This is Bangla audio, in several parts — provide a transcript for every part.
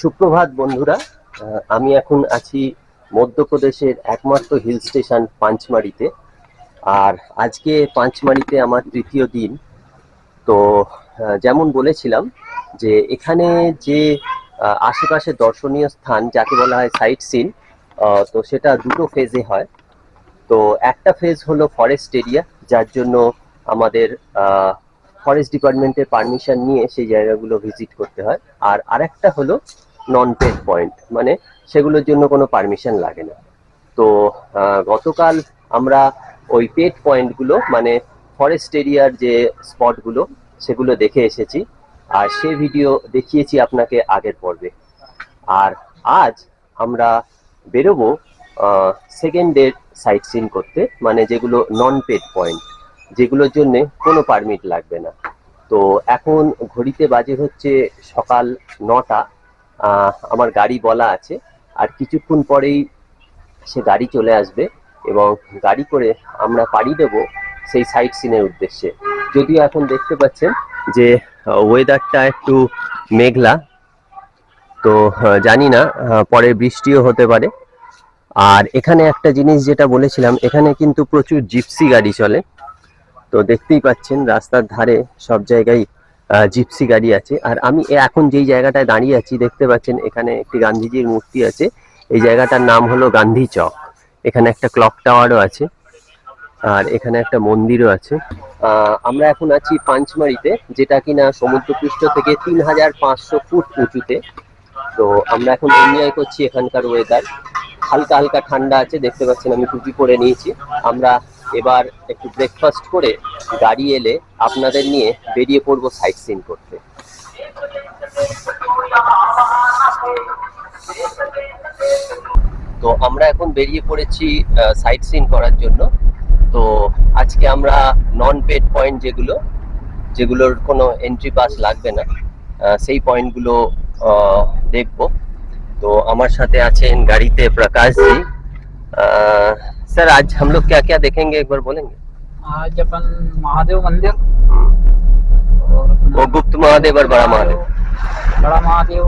সুপ্রভাত বন্ধুরা। আমি এখন আছি মধ্যপ্রদেশের একমাত্র হিল স্টেশন পাঁচমারিতে। আর আজকে পাঁচমারিতে আমার তৃতীয় দিন। তো যেমন বলেছিলাম যে এখানে যে আশেপাশে দর্শনীয় স্থান যাকে বলা হয় সাইট সিন, তো সেটা দুটো ফেজে হয়। তো একটা ফেজ হলো ফরেস্ট এরিয়া, যার জন্য আমাদের ফরেস্ট ডিপার্টমেন্টের পারমিশন নিয়ে সেই জায়গাগুলো ভিজিট করতে হয়। আর আরেকটা হলো নন পেড পয়েন্ট, মানে সেগুলোর জন্য কোনো পারমিশন লাগে না। তো গতকাল আমরা ওই পেড পয়েন্টগুলো মানে ফরেস্ট এরিয়ার যে স্পটগুলো সেগুলো দেখে এসেছি, আর সে ভিডিও দেখিয়েছি আপনাকে আগের পর্বে। আর আজ আমরা বেরোবো সেকেন্ড ডে সাইট সিন করতে, মানে যেগুলো নন পেড পয়েন্ট, যেগুলোর জন্য কোনো পারমিট লাগবে না। তো এখন ঘড়িতে বাজে হচ্ছে সকাল 9টা। আমার গাড়ি বলা আছে, আর কিছুক্ষণ পরেই সে গাড়ি চলে আসবে এবং গাড়ি করে আমরা পাড়ি দেব সেই সাইট সিনের উদ্দেশ্যে। যদিও এখন দেখতে পাচ্ছেন যে ওয়েদারটা একটু মেঘলা, তো জানি না পরে বৃষ্টিও হতে পারে। আর এখানে একটা জিনিস যেটা বলেছিলাম, এখানে কিন্তু প্রচুর জিপসি গাড়ি চলে। তো দেখতেই পাচ্ছেন রাস্তার ধারে সব জায়গায় জিপসি গাড়ি আছে। আর আমি এখন যেই জায়গাটায় দাঁড়িয়ে আছি দেখতে পাচ্ছেন এখানে একটি গান্ধীজির মূর্তি আছে। এই জায়গাটার নাম হলো গান্ধী চক। এখানে একটা ক্লক টাওয়ারও আছে, আর এখানে একটা মন্দিরও আছে। আমরা এখন আছি পাঁচমারিতে, যেটা কিনা সমুদ্রপৃষ্ঠ থেকে 3500 ফুট উঁচুতে। তো আমরা এখন এনজয় করছি এখানকার ওয়েদার। হালকা হালকা ঠান্ডা আছে, দেখতে পাচ্ছেন আমি টুপি পরে নিয়েছি। আমরা এবার একটু ব্রেকফাস্ট করে গাড়ি এলে আপনাদের নিয়ে বেরিয়ে পড়বো সাইট সিন করতে। তো আমরা এখন বেরিয়ে পড়েছি সাইট সিন করার জন্য। তো আজকে আমরা নন পেড পয়েন্ট যেগুলোর কোনো এন্ট্রি পাস লাগবে না, সেই পয়েন্টগুলো দেখবো। तो हमारे साथ आছেন गाड़ीते प्रकाश जी। सर आज हम लोग क्या क्या देखेंगे, एक बार बोलेंगे? आज अपन महादेव मंदिर और वो गुप्त महादेव और बड़ा महादेव। बड़ा Mahadev,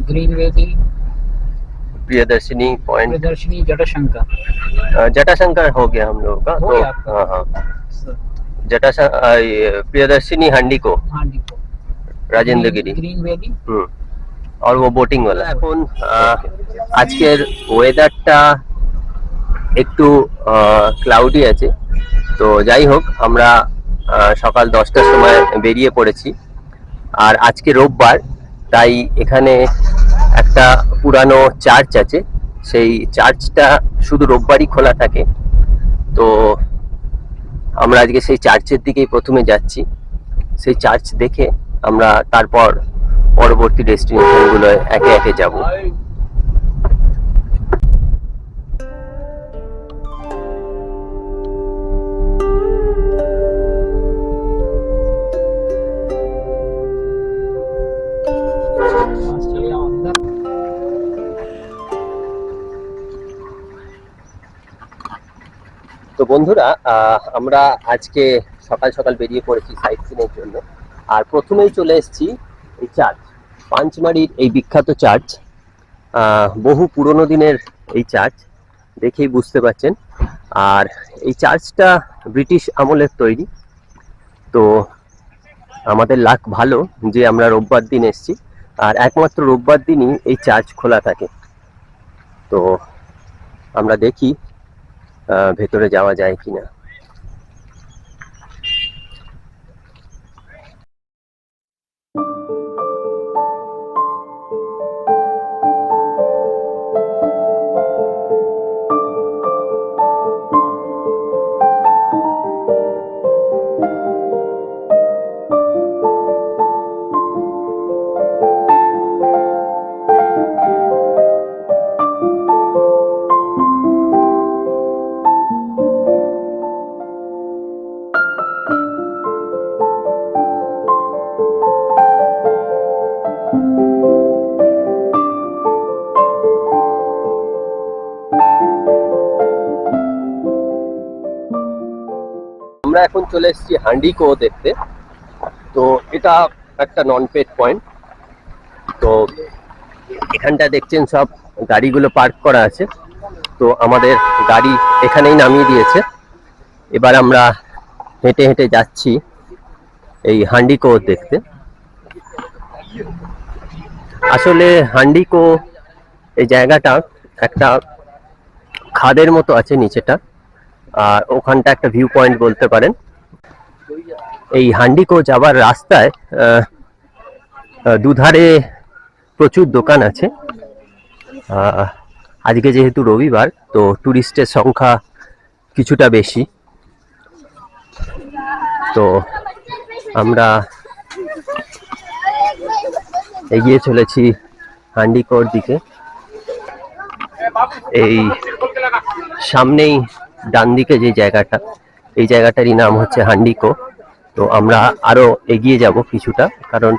green valley, Priyadarshini point, Priyadarshini, Jatashankar. Jatashankar हो गया हम लोगों का। तो हाँ हाँ, प्रियदर्शिनी हांडीको, राजेंद्र गिरी, ग्रीन वैली और वो बोटिंग वाला। এখন আজকের ওয়েদারটা একটু ক্লাউডি আছে। তো যাই হোক, আমরা সকাল 10টার সময় বেরিয়ে পড়েছি। আর আজকে রোববার, তাই এখানে একটা পুরানো চার্চ আছে। সেই চার্চটা শুধু রোববারই খোলা থাকে। তো আমরা আজকে সেই চার্চের দিকেই প্রথমে যাচ্ছি। সেই চার্চ দেখে আমরা তারপর পরবর্তী ডেস্টিনেশনগুলো একে একে যাব। তো বন্ধুরা, আমরা আজকে সকাল সকাল বেরিয়ে পড়েছি সাইট সিনের জন্য। আর প্রথমেই চলে এসেছি এই চার্চ, পাঁচমারির এই বিখ্যাত চার্চ। বহু পুরনো দিনের এই চার্চ, দেখেই বুঝতে পারছেন। আর এই চার্চটা ব্রিটিশ আমলের তৈরি। তো আমাদের লাক ভালো যে আমরা রোববার দিন এসেছি, আর একমাত্র রোববার দিনই এই চার্চ খোলা থাকে। তো আমরা দেখি ভেতরে যাওয়া যায় কিনা। আমরা এখন চলে এসেছি হান্ডিকো দেখতে। তো এটা একটা নন পেড পয়েন্ট। তো এখানটা দেখছেন সব গাড়িগুলো পার্ক করা আছে। তো আমাদের গাড়ি এখানেই নামিয়ে দিয়েছে। এবার আমরা হেঁটে হেঁটে যাচ্ছি এই হান্ডিকো দেখতে। আসলে হান্ডিকো এই জায়গাটা একটা খাদের মতো আছে নিচেটা, আর ওখানটা একটা ভিউ পয়েন্ট বলতে পারেন। এই হান্ডিকো যাওয়ার রাস্তায় দুধারে প্রচুর দোকান আছে। আজকে যেহেতু রবিবার, তো টুরিস্টের সংখ্যা কিছুটা বেশি। তো আমরা এগিয়ে চলেছি হান্ডিকোর দিকে। এই সামনেই ডান দিকে যে জায়গাটা, এই জায়গাটারই নাম হচ্ছে হান্ডিকো। তো আমরা আরো এগিয়ে যাব কিছুটা, কারণ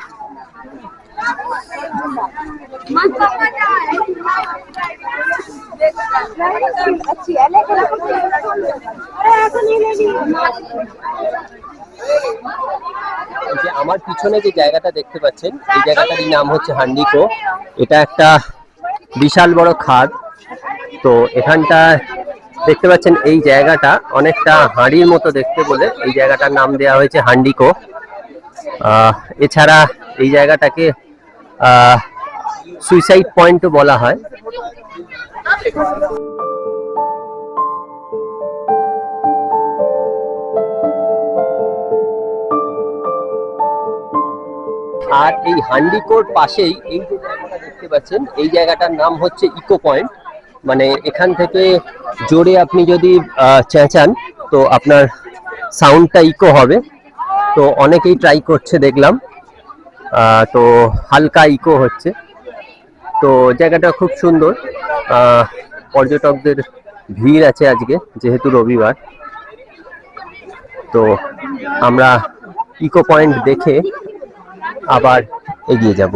যে আমার পিছনে যে জায়গাটা দেখতে পাচ্ছেন, এই জায়গাটারই নাম হচ্ছে হান্ডিকো। এটা একটা বিশাল বড় খাদ। তো এখানটা দেখতে পাচ্ছেন এই জায়গাটা অনেকটা হাঁড়ির মতো দেখতে বলে এই জায়গাটার নাম দেওয়া হয়েছে হান্ডিকো। এছাড়া এই জায়গাটাকে সুইসাইড পয়েন্টও বলা হয়। আর এই হান্ডিকোর পাশেই এই যে জায়গাটা দেখতে পাচ্ছেন, এই জায়গাটার নাম হচ্ছে ইকো পয়েন্ট। মানে এখান থেকে জোরে আপনি যদি চেঁচান তো আপনার সাউন্ডটা ইকো হবে। তো অনেকেই ট্রাই করছে দেখলাম, তো হালকা ইকো হচ্ছে। তো জায়গাটা খুব সুন্দর। পর্যটকদের ভিড় আছে আজকে যেহেতু রবিবার। তো আমরা ইকো পয়েন্ট দেখে আবার এগিয়ে যাব।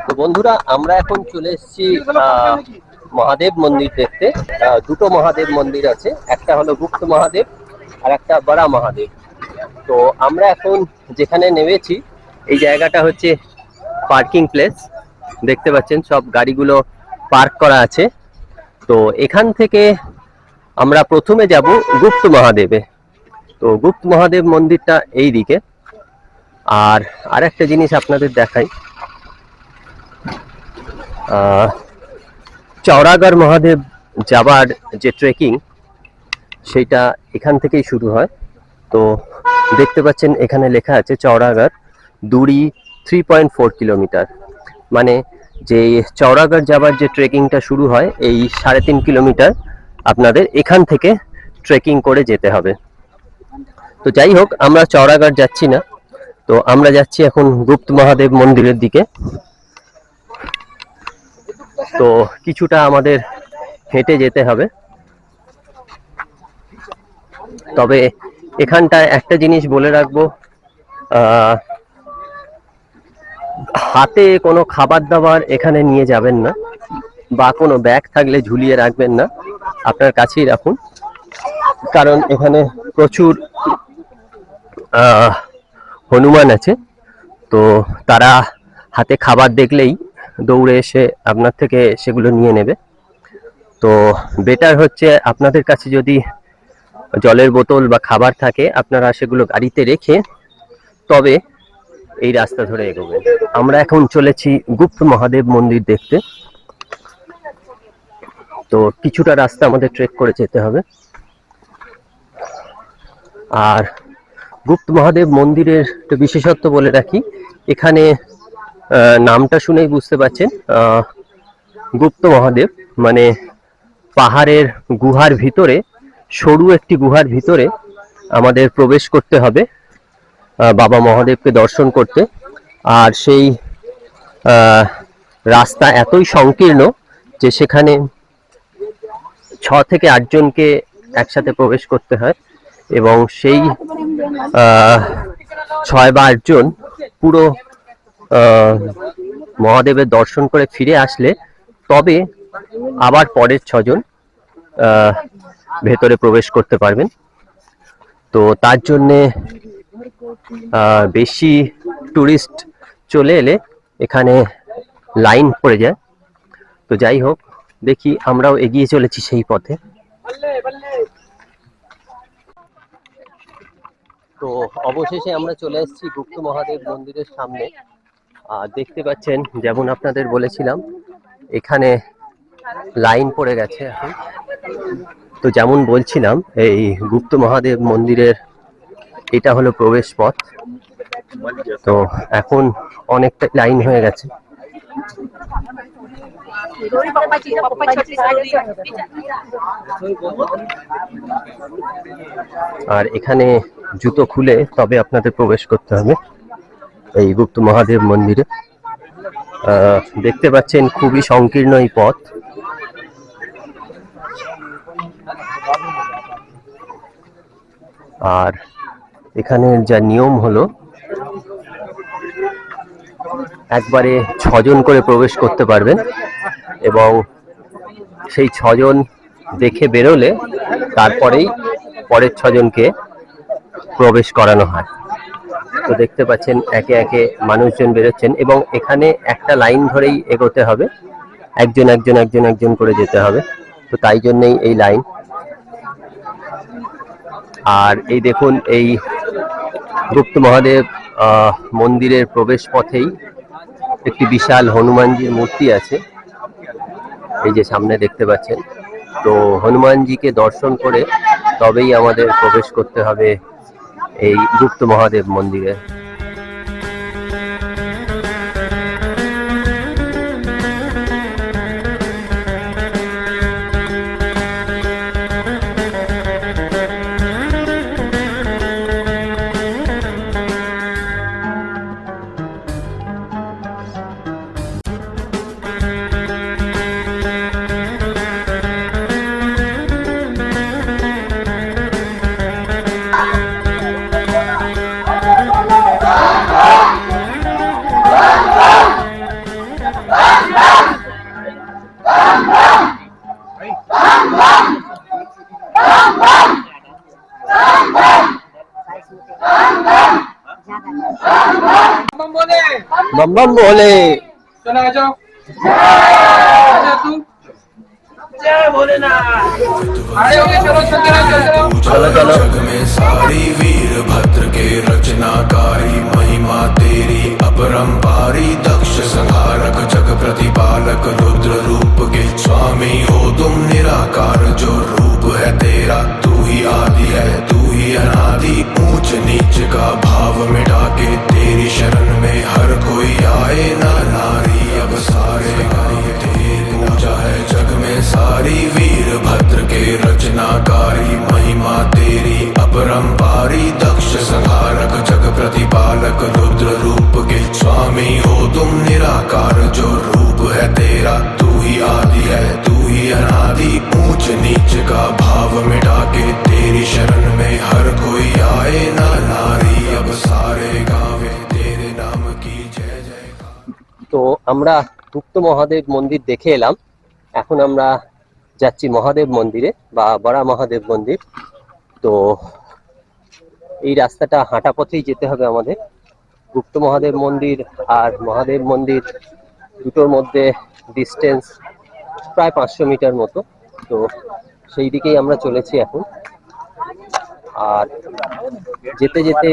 তো বন্ধুরা, আমরা এখন চলে এসেছি মহাদেব মন্দির দেখতে। দুটো মহাদেব মন্দির আছে, একটা হলো গুপ্ত মহাদেব আর একটা বড়া মহাদেব। তো আমরা এখন যেখানে নেমেছি এই জায়গাটা হচ্ছে পার্কিং প্লেস। দেখতে পাচ্ছেন সব গাড়িগুলো পার্ক করা আছে। তো এখান থেকে আমরা প্রথমে যাব গুপ্ত মহাদেবে। তো গুপ্ত মহাদেব মন্দিরটা এই দিকে। আর আরেকটা জিনিস আপনাদের দেখাই, চওড়াগড় মহাদেব যাবার যে ট্রেকিং, সেটা এখান থেকেই শুরু হয়। তো দেখতে পাচ্ছেন এখানে লেখা আছে চওড়াগড় দূরি 3.4 কিলোমিটার। মানে যে চওড়াগড় যাবার যে ট্রেকিংটা শুরু হয়, এই 3.5 কিলোমিটার আপনাদের এখান থেকে ট্রেকিং করে যেতে হবে। তো যাই হোক, আমরা চওড়াগড় যাচ্ছি না, তো আমরা যাচ্ছি এখন গুপ্ত মহাদেব মন্দিরের দিকে। তো কিছুটা আমাদের হেঁটে যেতে হবে। তবে এখানটায় একটা জিনিস বলে রাখবো, হাতে কোনো খাবার দাবার এখানে নিয়ে যাবেন না, বা কোনো ব্যাগ থাকলে ঝুলিয়ে রাখবেন না, আপনার কাছেই রাখুন। কারণ এখানে প্রচুর হনুমান আছে। তো তারা হাতে খাবার দেখলেই দৌড়ে এসে আপনার থেকে সেগুলো নিয়ে নেবে। তো বেটার হচ্ছে আপনাদের কাছে যদি জলের বোতল বা খাবার থাকে, আপনারা সেগুলো গাড়িতে রেখে তবে এই রাস্তা ধরে এগোবেন। আমরা এখন চলেছি গুপ্ত মহাদেব মন্দির দেখতে। তো কিছুটা রাস্তা আমাদের ট্রেক করে যেতে হবে। আর গুপ্ত মহাদেব মন্দিরের বিশেষত্ব বলে রাখি, এখানে নামটা শুনেই বুঝতে পারছেন, গুপ্ত মহাদেব মানে পাহাড়ের গুহার ভিতরে সরু একটি গুহার ভিতরে আমাদের প্রবেশ করতে হবে বাবা মহাদেবকে দর্শন করতে। আর সেই রাস্তা এতই সংকীর্ণ যে সেখানে 6 থেকে 8 জনকে একসাথে প্রবেশ করতে হয়, এবং সেই 6 বা 8 জন পুরো মহাদেবের দর্শন করে ফিরে আসলে তবে আবার পরের 6 জন ভেতরে প্রবেশ করতে পারবেন। তো তার জন্যে বেশি টুরিস্ট চলে এলে এখানে লাইন পড়ে যায়। তো যাই হোক, দেখি আমরাও এগিয়ে চলেছি সেই পথে। তো অবশেষে আমরা চলে এসেছি গুপ্ত মহাদেব মন্দিরের সামনে। দেখতে পাচ্ছেন, যেমন আপনাদের বলেছিলাম, এখানে লাইন পড়ে গেছে এখন। তো যেমন বলছিলাম, এই গুপ্ত মহাদেব মন্দিরের এটা হলো প্রবেশ পথ। তো এখন অনেকটা লাইন হয়ে গেছে। আর এখানে জুতো খুলে তবে আপনাদের প্রবেশ করতে হবে এই গুপ্ত মহাদেব মন্দিরে। দেখতে পাচ্ছেন খুবই সংকীর্ণ এই পথ। আর এখানের যা নিয়ম হলো, একবারে 6 জন করে প্রবেশ করতে পারবেন, এবং সেই 6 জন দেখে বেরোলে তারপরেই পরের 6 জনকে প্রবেশ করানো হয়। তো দেখতে পাচ্ছেন একে একে মানুষজন বেরোচ্ছেন, এবং এখানে একটা লাইন ধরেই এগোতে হবে, একজন একজন একজন একজন করে যেতে হবে। তো তাই জন্যই এই লাইন। আর এই দেখুন, এই গুপ্ত মহাদেব মন্দিরের প্রবেশ পথেই একটি বিশাল হনুমানজির মূর্তি আছে, এই যে সামনে দেখতে পাচ্ছেন। তো হনুমানজিকে দর্শন করে তবেই আমাদের প্রবেশ করতে হবে এই গুপ্ত মহাদেব মন্দিরে। बम बम बोले। चलो आ जाओ। तू जय भोलेनाथ। आए होंगे, चलो चलो चलो। जग में सारी वीरभद्र के रचनाकारी महिमा तेरी अपरंपारी। दक्ष संहारक जग प्रतिपालक रुद्र रूप के स्वामी हो तुम निराकार। जो रूप है तेरा तू ही आदि है, तू ही अनादि। ऊंच नीच का भाव मिटा के तेरी शरण में हर कोई आए। नर नारी अब सारे गाये तेरी पूजा है जग में सारी। वीरभद्र के रचनाकारी महिमा तेरी अपरंपारी। दक्ष संहारक जग प्रतिपालक रुद्र रूप के स्वामी हो तुम निराकार। जो रूप है तेरा तू ही आदि है, तू ही अनादि। ऊंच नीच का भाव मिटा के तेरी शरण में हर कोई आए। नर नारी अब सारे गावे तेरे नाम की जय जय। তো আমরা গুপ্ত মহাদেব মন্দির দেখে এলাম, এখন আমরা যাচ্ছি মহাদেব মন্দিরে বা বড় মহাদেব মন্দির। তো এই রাস্তাটা হাঁটা পথেই যেতে হবে আমাদের। গুপ্ত মহাদেব মন্দির আর মহাদেব মন্দির দুটোর মধ্যে ডিস্টেন্স প্রায় 500 মিটার মতো। তো সেই দিকেই আমরা চলেছি এখন। আর যেতে যেতে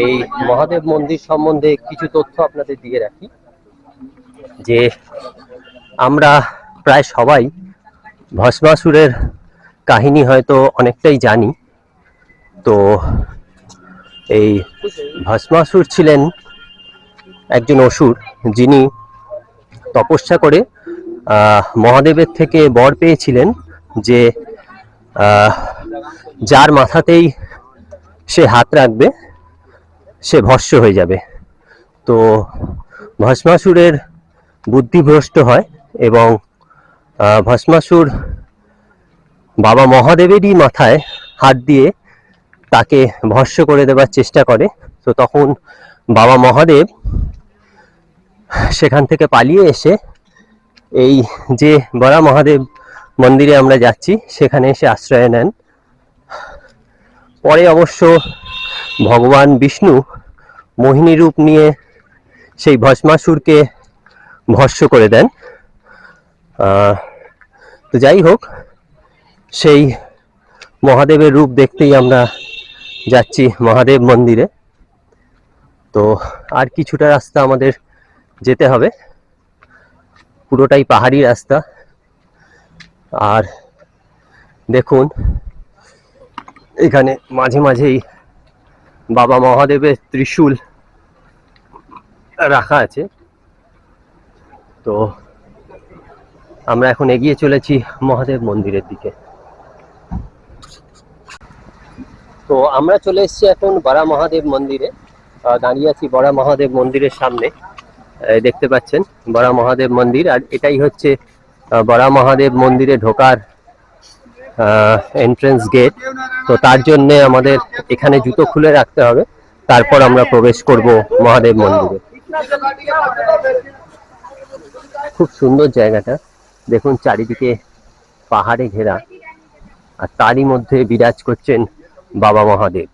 এই মহাদেব মন্দির সম্বন্ধে কিছু তথ্য আপনাদের দিয়ে রাখি, যে আমরা প্রায় সবাই ভস্মাসুরের কাহিনী হয়তো অনেকটাই জানি। তো এই ভস্মাসুর ছিলেন একজন অসুর, যিনি তপস্যা করে মহাদেবের থেকে বর পেয়েছিলেন যে যার মাথাতেই সে হাত রাখবে সে ভস্ম হয়ে যাবে। তো ভস্মাসুরের বুদ্ধিভ্রষ্ট হয় এবং ভস্মাসুর বাবা মহাদেবেরই মাথায় হাত দিয়ে তাকে ভস্ম করে দেবার চেষ্টা করে। তো তখন বাবা মহাদেব সেখান থেকে পালিয়ে এসে এই যে বড়া মহাদেব মন্দিরে আমরা যাচ্ছি সেখানে এসে আশ্রয় নেন। পরে অবশ্য ভগবান বিষ্ণু মোহিনী রূপ নিয়ে সেই ভস্মাসুরকে ভস্ম করে দেন। তো যাই হোক, সেই মহাদেবের রূপ দেখতেই আমরা যাচ্ছি মহাদেব মন্দিরে। তো আর কিছুটা রাস্তা আমাদের যেতে হবে, পুরোটাই পাহাড়ি রাস্তা। আর দেখুন এখানে মাঝে মাঝেই বাবা মহাদেবের ত্রিশূল রাখা আছে। তো আমরা এখন এগিয়ে চলেছি মহাদেব মন্দিরের দিকে। তো আমরা চলে এসেছি এখন বড়া মহাদেব মন্দিরে। দাঁড়িয়ে আছি বড়া মহাদেব মন্দিরের সামনে। দেখতে পাচ্ছেন বড়া মহাদেব মন্দির, আর এটাই হচ্ছে বড়া মহাদেব মন্দিরে ঢোকার এন্ট্রেন্স গেট। তো তার জন্য আমাদের এখানে জুতো খুলে রাখতে হবে, তারপর আমরা প্রবেশ করব মহাদেব মন্দিরে। খুব সুন্দর জায়গাটা, দেখুন চারিদিকে পাহাড়ে ঘেরা, আর তারই মধ্যে বিরাজ করছেন বাবা মহাদেব।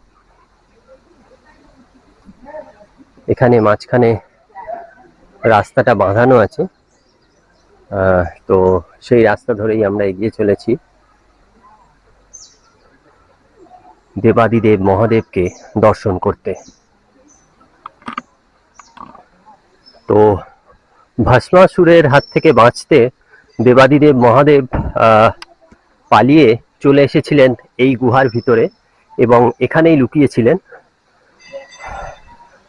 এখানে মাঝখানে রাস্তাটা বাঁধানো আছে, তো সেই রাস্তা ধরেই আমরা এগিয়ে চলেছি দেবাদিদেব মহাদেবকে দর্শন করতে। তো ভস্মাসুরের হাত থেকে বাঁচতে দেবাদিদেব মহাদেব পালিয়ে চলে এসেছিলেন এই গুহার ভিতরে এবং এখানেই লুকিয়েছিলেন।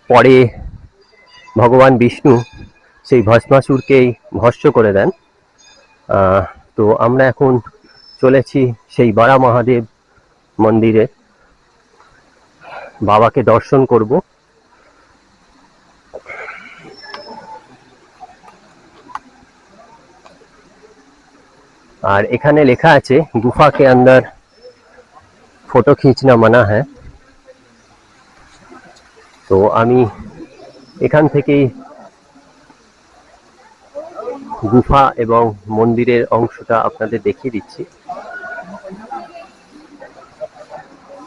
পরে ভগবান বিষ্ণু সেই ভস্মাসুরকেই ভস্ম করে দেন। তো আমরা এখন চলেছি সেই বড়া মহাদেব মন্দিরে, বাবাকে দর্শন করব। আর এখানে লেখা আছে गुफा के अंदर फोटो खींचना मना है। তো আমি এখান থেকেই গুফা এবং মন্দিরের অংশটা আপনাদের দেখিয়ে দিচ্ছি।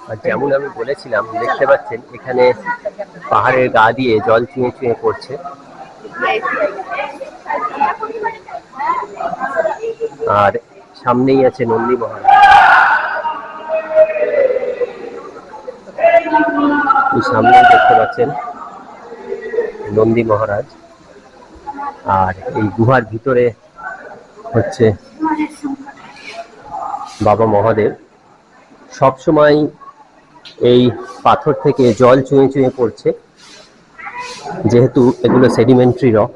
আর যেমন আমি বলেছিলাম, দেখতে পাচ্ছেন এখানে পাহাড়ের গা দিয়ে জল চুঁয়ে চুঁয়ে পড়ছে। আর সামনেই আছে নন্দী মহারাজ। সামনেই দেখতে পাচ্ছেন নন্দী মহারাজ। আর এই গুহার ভিতরে হচ্ছে বাবা মহাদেব। সবসময় এই পাথর থেকে জল চুঁয়ে চুঁয়ে পড়ছে, যেহেতু এগুলো সেডিমেন্টারি রক।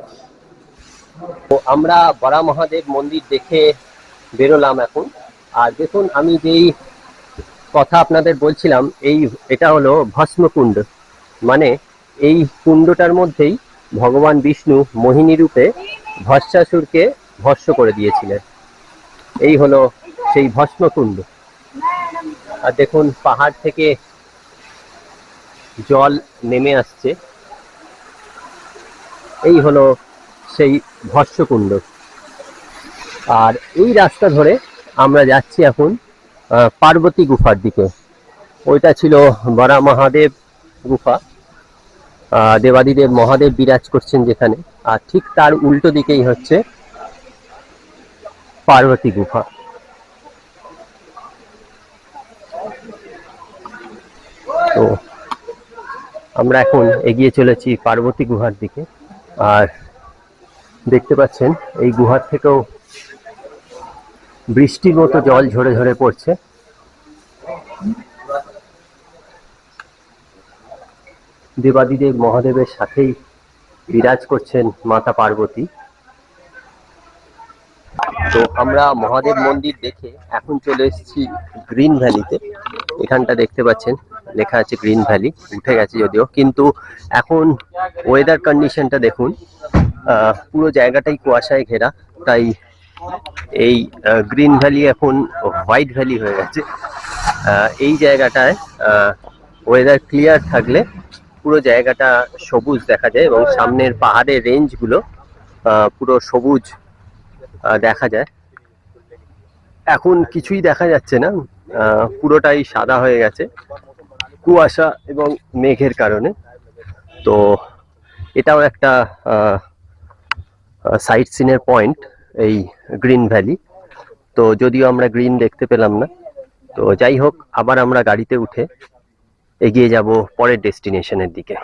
তো আমরা বড়া মহাদেব মন্দির দেখে বেরোলাম এখন। আর দেখুন, আমি যেই কথা আপনাদের বলছিলাম, এটা হলো ভস্মকুণ্ড। মানে এই কুণ্ডটার মধ্যেই ভগবান বিষ্ণু মোহিনী রূপে ভস্মাসুরকে ভস্ম করে দিয়েছিলেন। এই হলো সেই ভস্মকুণ্ড। আর দেখুন পাহাড় থেকে জল নেমে আসছে, এই হলো সেই ভস্মকুণ্ড। আর এই রাস্তা ধরে আমরা যাচ্ছি এখন পার্বতী গুফার দিকে। ওইটা ছিল বড়া মহাদেব গুফা, দেবাদিদেব মহাদেব বিরাজ করছেন যেখানে। আর ঠিক তার উল্টো দিকেই হচ্ছে পার্বতী গুফা। তো আমরা এখন এগিয়ে চলেছি পার্বতী গুহার দিকে। আর দেখতে পাচ্ছেন এই গুহার থেকেও বৃষ্টির মতো জল ঝরে ঝরে পড়ছে। দেবাদিদেব মহাদেবের সাথেই বিরাজ করছেন মাতা পার্বতী। তো আমরা মহাদেব মন্দির দেখে এখন চলে এসেছি গ্রিন ভ্যালিতে। এখানটা দেখতে পাচ্ছেন লেখা আছে গ্রিন ভ্যালি, উঠে গেছে যদিও, কিন্তু এখন ওয়েদার কন্ডিশনটা দেখুন, পুরো জায়গাটাই কুয়াশায় ঘেরা, তাই এই গ্রিন ভ্যালি এখন হোয়াইট ভ্যালি হয়ে গেছে। এই জায়গাটায় ওয়েদার ক্লিয়ার থাকলে পুরো জায়গাটা সবুজ দেখা যায় এবং সামনের পাহাড়ের রেঞ্জগুলো পুরো সবুজ দেখা যায়। এখন কিছুই দেখা যাচ্ছে না, পুরোটাই সাদা হয়ে গেছে কুয়াশা এবং মেঘের কারণে। তো এটাও একটা সাইট সিনের পয়েন্ট এই গ্রিন ভ্যালি। তো যদিও আমরা গ্রিন দেখতে পেলাম না, তো যাই হোক, আবার আমরা গাড়িতে উঠে এগিয়ে যাব পরের ডেস্টিনেশনের দিকে।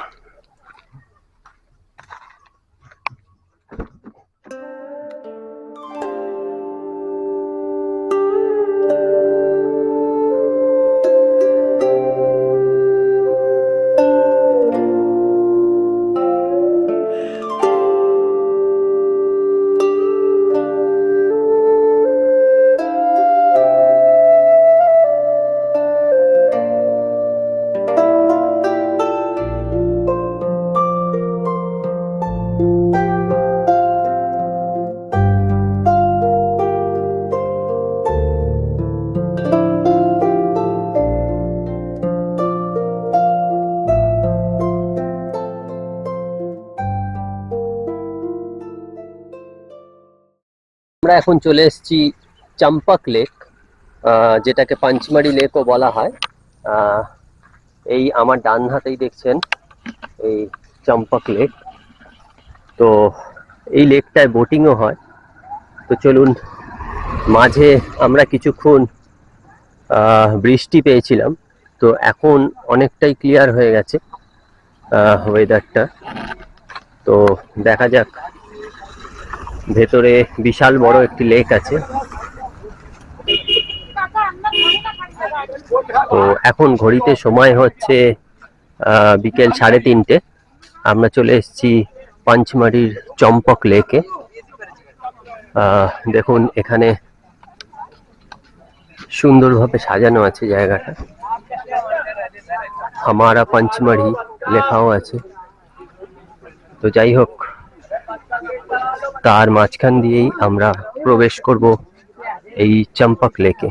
আমরা এখন চলে এসেছি চম্পক লেক, যেটাকে পাঞ্চমারি লেকও বলা হয়। এই আমার ডান হাতেই দেখছেন এই চম্পক লেক। তো এই লেকটায় বোটিংও হয়। তো চলুন, মাঝে আমরা কিছুক্ষণ বৃষ্টি পেয়েছিলাম, তো এখন অনেকটাই ক্লিয়ার হয়ে গেছে ওয়েদারটা। তো দেখা যাক, ভেতরে বিশাল বড় একটি লেক আছে। তো এখন ঘড়িতে সময় হচ্ছে বিকেল 3:30। আমরা চলে এসেছি পাঞ্চমারির চম্পক লেকে। দেখুন এখানে সুন্দরভাবে সাজানো আছে জায়গাটা, হামারা পাঞ্চমারি লেখাও আছে। তো যাই হোক, তার মাঝখান দিয়েই আমরা প্রবেশ করব এই চম্পক লেকে।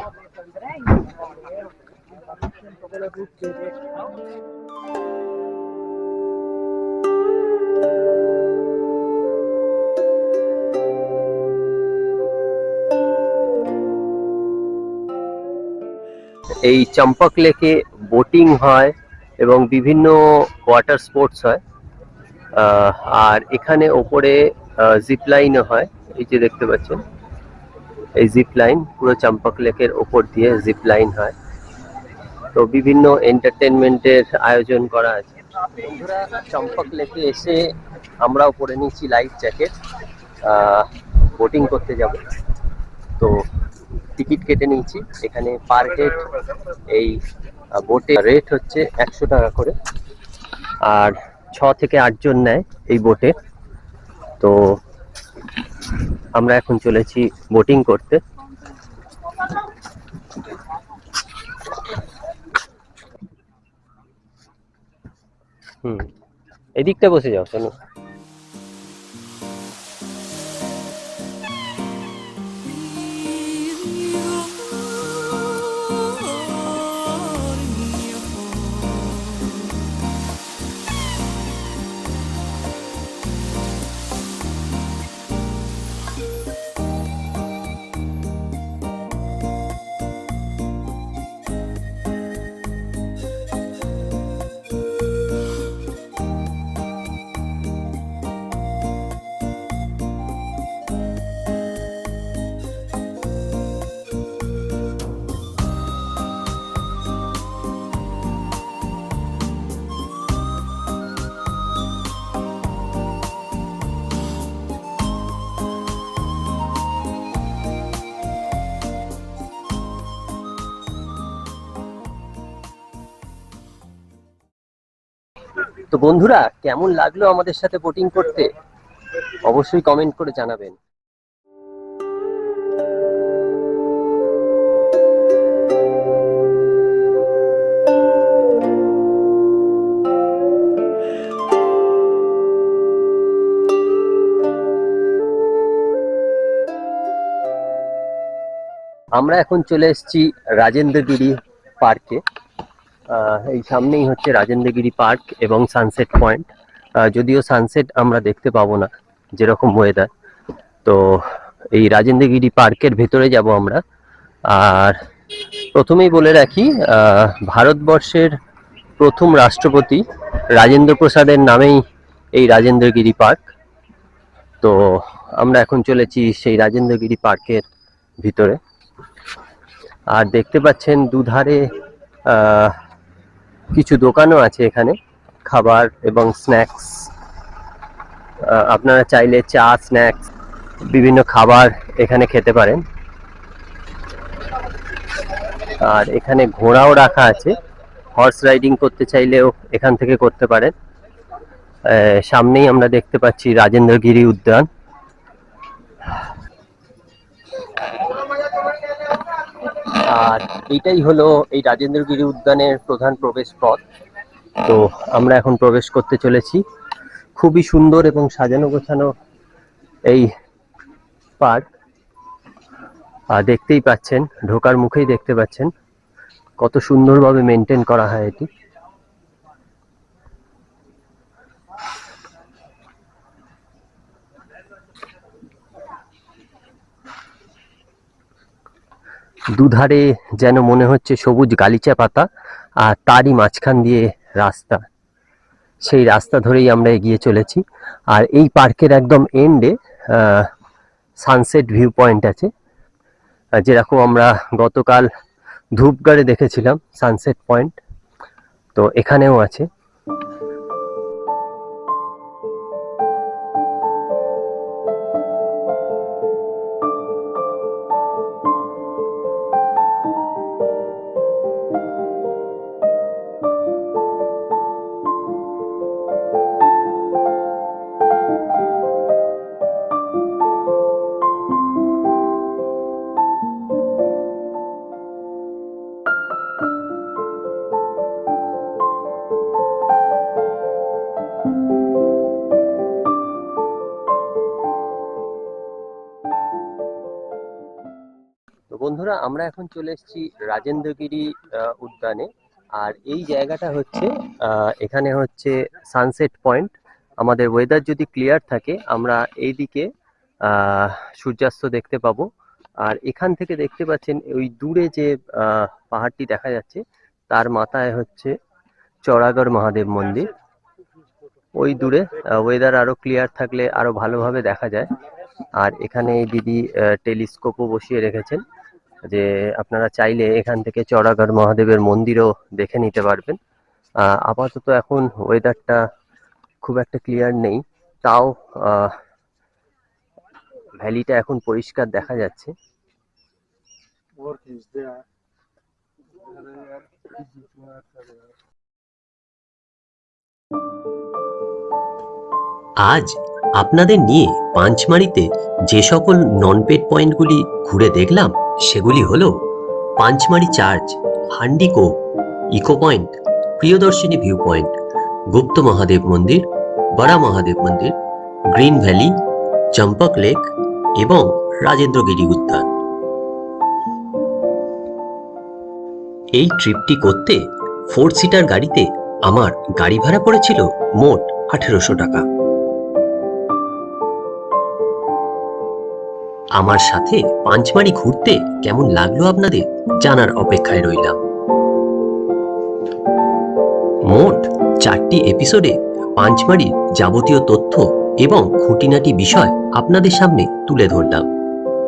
এই চম্পক লেকে বোটিং হয় এবং বিভিন্ন ওয়াটার স্পোর্টস হয়। আর এখানে ওপরে জিপ লাইনও হয়, এই যে দেখতে পাচ্ছেন এই জিপ লাইন, পুরো চম্পক লেকের ওপর দিয়ে জিপ লাইন হয়। তো বিভিন্ন এন্টারটেনমেন্টের আয়োজন করা আছে। বন্ধুরা, চম্পক লেকে এসে আমরাও পরে নিচ্ছি লাইফ জ্যাকেট, বোটিং করতে যাব। তো টিকিট কেটে নিয়েছি এখানে, পার হেড এই বোটে রেট হচ্ছে 100 টাকা করে, আর 6 থেকে 8 জন নেয় এই বোটে। তো আমরা এখন চলেছি বোটিং করতে। এদিকটা বসে যাও, শোনো। তো বন্ধুরা, কেমন লাগলো আমাদের সাথে বোটিং করতে অবশ্যই কমেন্ট করে জানাবেন। আমরা এখন চলে এসেছি রাজেন্দ্রগিরি পার্কে। এই সামনেই হচ্ছে রাজেন্দ্রগিরি পার্ক এবং সানসেট পয়েন্ট। যদিও সানসেট আমরা দেখতে পাবো না যেরকম ওয়েদার, তো এই রাজেন্দ্রগিরি পার্কের ভেতরে যাব আমরা। আর প্রথমেই বলে রাখি, ভারতবর্ষের প্রথম রাষ্ট্রপতি রাজেন্দ্র প্রসাদের নামেই এই রাজেন্দ্রগিরি পার্ক। তো আমরা এখন চলেছি সেই রাজেন্দ্রগিরি পার্কের ভিতরে। আর দেখতে পাচ্ছেন দুধারে কিছু দোকানও আছে এখানে, খাবার এবং স্ন্যাক্স। আপনারা চাইলে চা, স্ন্যাক্স, বিভিন্ন খাবার এখানে খেতে পারেন। আর এখানে ঘোড়াও রাখা আছে, হর্স রাইডিং করতে চাইলেও এখান থেকে করতে পারেন। সামনেই আমরা দেখতে পাচ্ছি রাজেন্দ্রগিরি উদ্যান। আর এইটাই হলো এই রাজেন্দ্রগিরি উদ্যানের প্রধান প্রবেশ পথ। তো আমরা এখন প্রবেশ করতে চলেছি। খুবই সুন্দর এবং সাজানো গোছানো এই পার্ক। দেখতেই পাচ্ছেন, ঢোকার মুখেই দেখতে পাচ্ছেন কত সুন্দরভাবে মেনটেন করা হয় এটি। দুধারে যেন মনে হচ্ছে সবুজ গালিচা পাতা, আর তারই মাঝখান দিয়ে রাস্তা। সেই রাস্তা ধরেই আমরা এগিয়ে চলেছি। আর এই পার্কের একদম এন্ডে সানসেট ভিউ পয়েন্ট আছে, যেরকম আমরা গতকাল ধূপগড়ে দেখেছিলাম সানসেট পয়েন্ট, তো এখানেও আছে। তো বন্ধুরা, আমরা এখন চলে এসেছি রাজেন্দ্রগিরি উদ্যানে। আর এই জায়গাটা হচ্ছে এখানে হচ্ছে সানসেট পয়েন্ট। আমাদের ওয়েদার যদি ক্লিয়ার থাকে আমরা এইদিকে সূর্যাস্ত দেখতে পাবো। আর এখান থেকে দেখতে পাচ্ছেন ওই দূরে যে পাহাড়টি দেখা যাচ্ছে, তার মাথায় হচ্ছে চড়াগড় মহাদেব মন্দির। ওই দূরে ওয়েদার আরো ক্লিয়ার থাকলে আরো ভালোভাবে দেখা যায়। আর এখানে এই দিদি টেলিস্কোপও বসিয়ে রেখেছেন, যে আপনারা চাইলে এখান থেকে চড়াগড় মহাদেবের মন্দিরও দেখে নিতে পারবেন। আপাতত এখন ওয়েদারটা খুব একটা ক্লিয়ার নেই, তাও ভ্যালিটা এখন পরিষ্কার দেখা যাচ্ছে। আজ আপনাদের নিয়ে পাঁচমারিতে যে সকল নন পেড পয়েন্টগুলি ঘুরে দেখলাম সেগুলি হলো Pachmarhi church, Handi Khoh, echo point, Priyadarshini view point, Gupt Mahadev মন্দির, বড়া মহাদেব মন্দির, গ্রিন ভ্যালি, চম্পক লেক এবং রাজেন্দ্রগিরি উদ্যান। এই ট্রিপটি করতে 4 সিটার গাড়িতে আমার গাড়ি ভাড়া পড়েছিল মোট 1800 টাকা। আমার সাথে পাঁচমারি ঘুরতে কেমন লাগলো আপনাদের জানার অপেক্ষায় রইলাম। মোট 4টি এপিসোডে পাঁচমারির যাবতীয় তথ্য এবং খুঁটিনাটি বিষয় আপনাদের সামনে তুলে ধরলাম।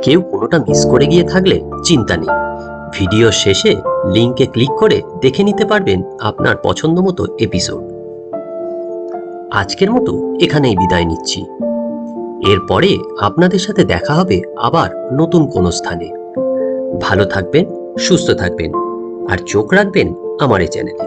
কেউ কোনোটা মিস করে গিয়ে থাকলে চিন্তা নেই, ভিডিও শেষে লিংকে ক্লিক করে দেখে নিতে পারবেন আপনার পছন্দ মতো এপিসোড। আজকের মতো এখানেই বিদায় নিচ্ছি। এরপরে আপনাদের সাথে দেখা হবে আবার নতুন কোনো স্থানে। ভালো থাকবেন, সুস্থ থাকবেন আর চোখ রাখবেন আমার এই চ্যানেলে।